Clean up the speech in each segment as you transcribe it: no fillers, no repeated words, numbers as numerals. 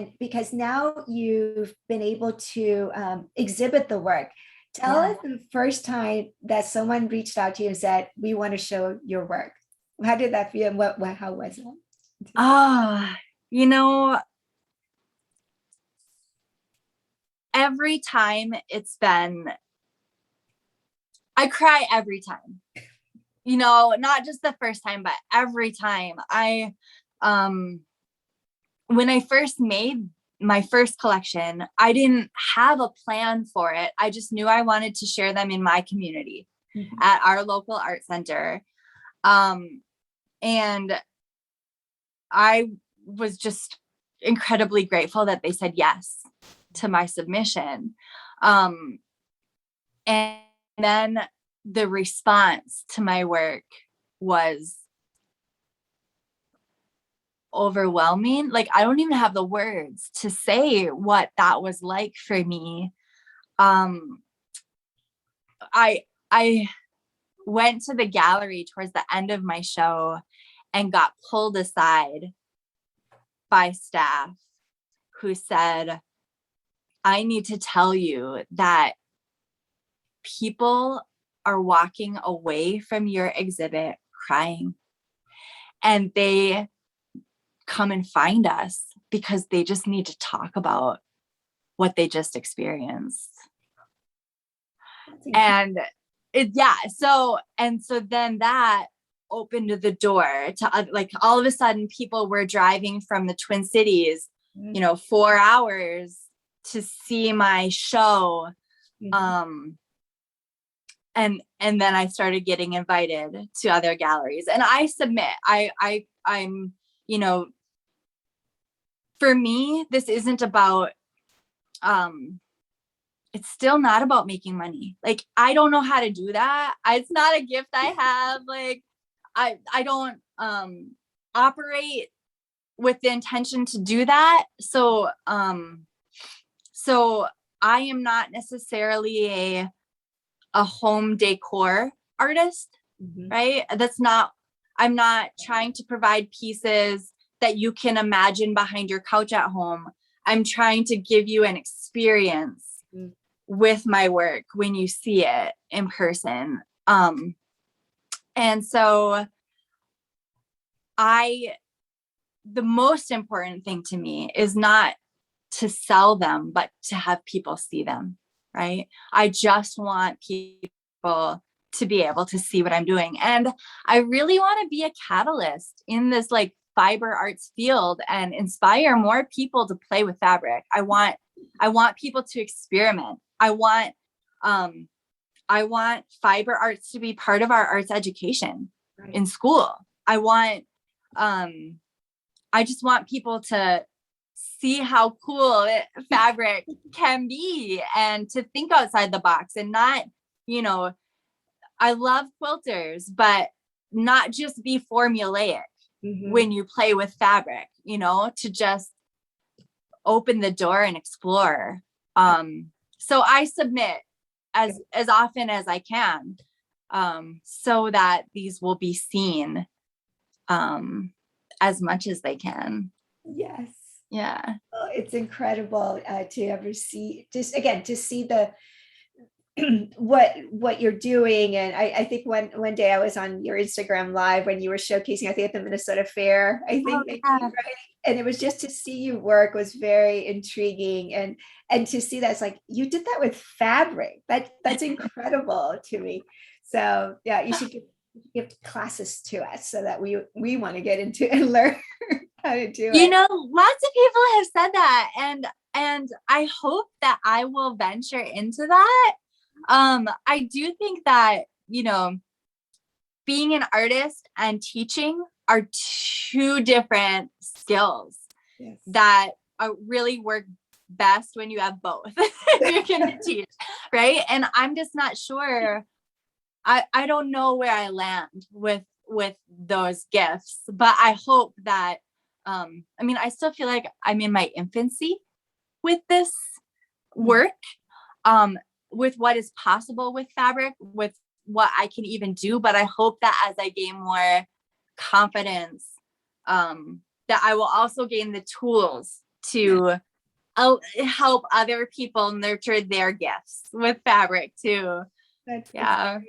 And because now you've been able to exhibit the work, tell Yeah. us the first time that someone reached out to you and said, "We want to show your work." How did that feel? And how was it? Ah, you know, every time I cry every time, not just the first time, but every time when I first made my first collection, I didn't have a plan for it. I just knew I wanted to share them in my community at our local art center. And I was just incredibly grateful that they said yes to my submission. And then the response to my work was overwhelming. Like, I don't even have the words to say what that was like for me. I went to the gallery towards the end of my show and got pulled aside by staff who said, "I need to tell you that people are walking away from your exhibit crying, and they come and find us because they just need to talk about what they just experienced." And so then that opened the door to, like, all of a sudden people were driving from the Twin Cities, 4 hours to see my show. And then I started getting invited to other galleries, and I submit, I'm, for me, this isn't about, it's still not about making money. Like, I don't know how to do that. It's not a gift I have. Like, I don't operate with the intention to do that. So I am not necessarily a home decor artist, right? I'm not trying to provide pieces that you can imagine behind your couch at home. I'm trying to give you an experience with my work when you see it in person. And so the most important thing to me is not to sell them, but to have people see them, right? I just want people to be able to see what I'm doing. And I really want to be a catalyst in this, like, fiber arts field and inspire more people to play with fabric. I want people to experiment. I want fiber arts to be part of our arts education in school. I just want people to see how cool fabric can be, and to think outside the box, and not, I love quilters, but not just be formulaic when you play with fabric, to just open the door and explore. So I submit as often as I can, so that these will be seen as much as they can. Yes. Yeah. Oh, it's incredible to ever see, just again, to see the what you're doing. And I think one day I was on your Instagram live when you were showcasing, I think at the Minnesota Fair, I think maybe, right? And it was just to see you work was very intriguing, and to see that it's like you did that with fabric. That's incredible to me. So yeah, you should give classes to us so that we want to get into and learn how to do it. Lots of people have said that, and I hope that I will venture into that. I do think that, being an artist and teaching are two different skills that really work best when you have both. You can teach, right? And I'm just not sure. I don't know where I land with those gifts, but I hope that, I still feel like I'm in my infancy with this work, with what is possible with fabric, with what I can even do. But I hope that as I gain more confidence, that I will also gain the tools to help other people nurture their gifts with fabric too. Yeah.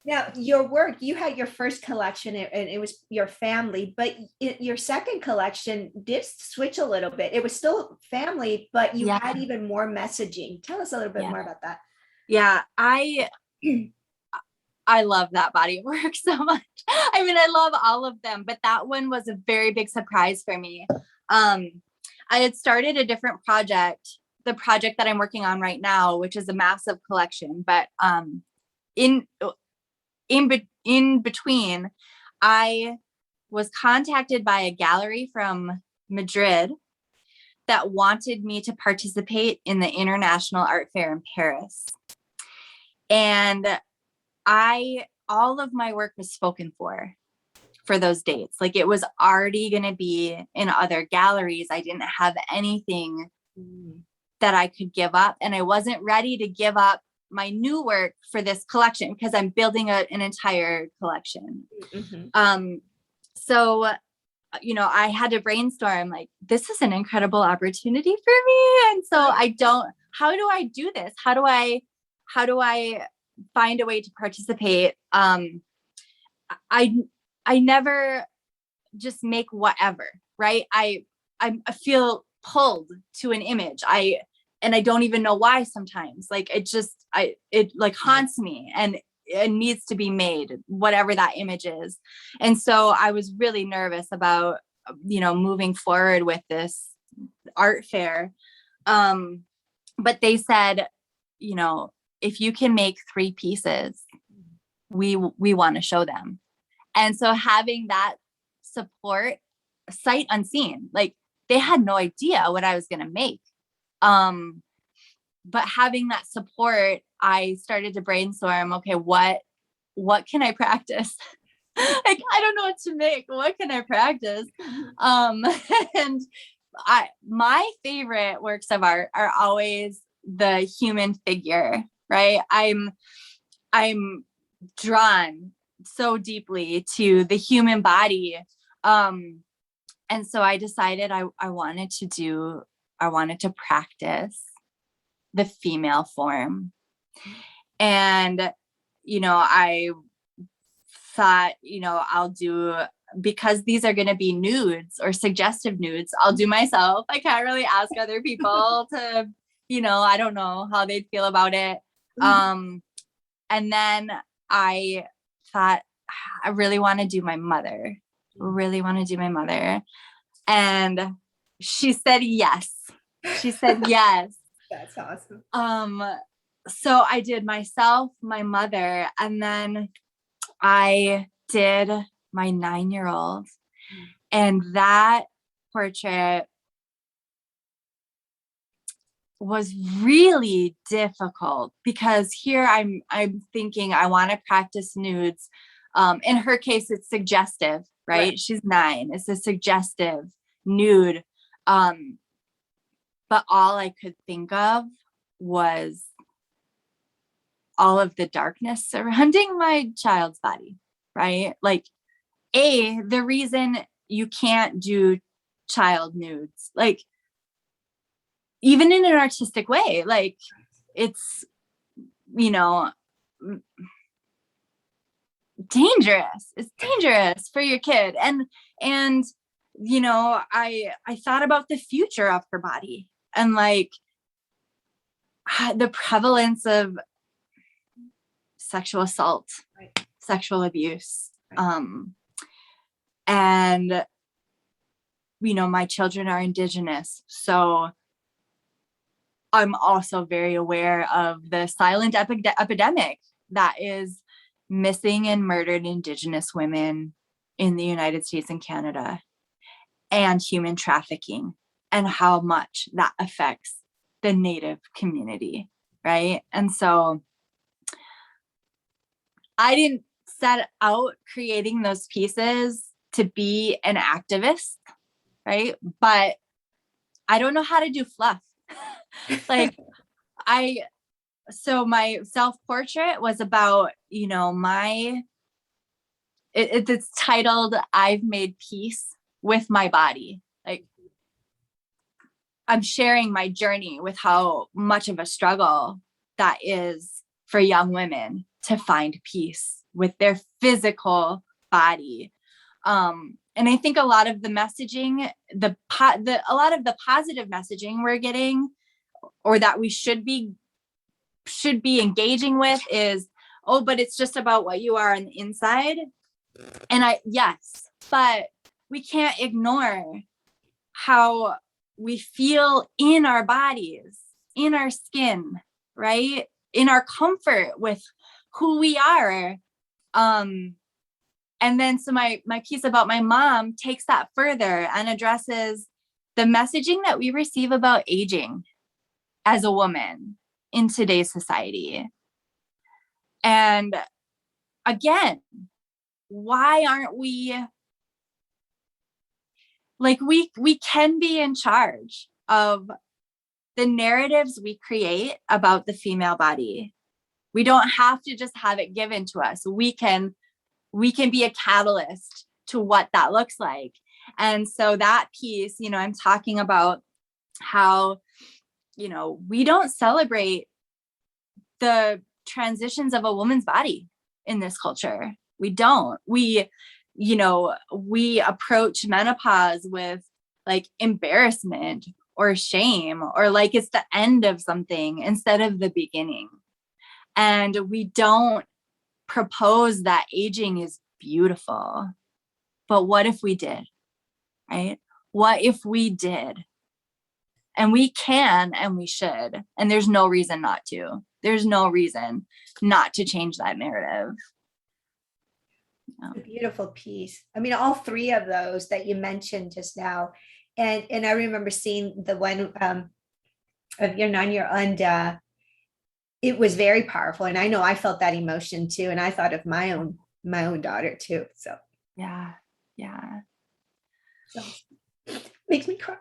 Now, your work, you had your first collection and it was your family, but your second collection did switch a little bit. It was still family, but you had even more messaging. Tell us a little bit more about that. Yeah, I love that body of work so much. I mean, I love all of them, but that one was a very big surprise for me. I had started a different project, the project that I'm working on right now, which is a massive collection, but in between, I was contacted by a gallery from Madrid that wanted me to participate in the International Art Fair in Paris. And all of my work was spoken for those dates. Like, it was already going to be in other galleries. I didn't have anything that I could give up. And I wasn't ready to give up my new work for this collection because I'm building an entire collection. So, I had to brainstorm, like, this is an incredible opportunity for me. And so how do I do this? How do I find a way to participate? I never just make whatever, right? I feel pulled to an image. And I don't even know why sometimes. Like, it like haunts me, and it needs to be made, whatever that image is. And so I was really nervous about, moving forward with this art fair. But they said, if you can make 3 pieces, we want to show them. And so having that support, sight unseen, like, they had no idea what I was going to make. But having that support, I started to brainstorm, okay, what can I practice? Like, I don't know what to make. What can I practice? And my favorite works of art are always the human figure, right? I'm drawn so deeply to the human body. And so I decided I wanted to practice the female form. And, I thought, I'll do, because these are going to be nudes or suggestive nudes, I'll do myself. I can't really ask other people to, I don't know how they'd feel about it. And then I thought, I really want to do my mother. And she said yes. That's awesome. So I did myself, my mother, and then I did my 9-year-old. And that portrait was really difficult because here I'm thinking I want to practice nudes. In her case, it's suggestive, right? She's 9. It's a suggestive nude. But all I could think of was all of the darkness surrounding my child's body, right? Like, the reason you can't do child nudes, like, even in an artistic way, like, it's, dangerous. It's dangerous for your kid. And I thought about the future of her body and, like, the prevalence of sexual assault, sexual abuse. And, my children are Indigenous. So I'm also very aware of the silent epidemic that is missing and murdered Indigenous women in the United States and Canada, and human trafficking, and how much that affects the Native community, right? And so I didn't set out creating those pieces to be an activist, right? But I don't know how to do fluff. Like, so my self-portrait was about, it's titled, I've Made Peace with My Body. Like, I'm sharing my journey with how much of a struggle that is for young women to find peace with their physical body. And I think a lot of the messaging, a lot of the positive messaging we're getting, or that we should be engaging with, is, oh, but it's just about what you are on the inside. And yes, but we can't ignore how we feel in our bodies, in our skin, right? In our comfort with who we are. And then so my piece about my mom takes that further and addresses the messaging that we receive about aging as a woman in today's society. And again, why aren't we, like, we can be in charge of the narratives we create about the female body. We don't have to just have it given to us. We can be a catalyst to what that looks like. And so that piece, I'm talking about how, we don't celebrate the transitions of a woman's body in this culture. We don't. We approach menopause with like embarrassment or shame, or like it's the end of something instead of the beginning. And we don't propose that aging is beautiful. But what if we did, right? What if we did? And we can, and we should. And there's no reason not to. There's no reason not to change that narrative. A beautiful piece. I mean, all three of those that you mentioned just now. And I remember seeing the one of your 9-year-old, it was very powerful. And I know I felt that emotion too. And I thought of my own daughter too. So yeah. So, makes me cry.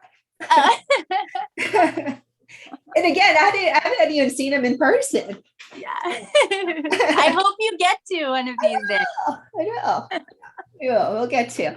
And again, I haven't even seen him in person. Yeah. I hope you get to one of these days. I know. Yeah, we'll get to.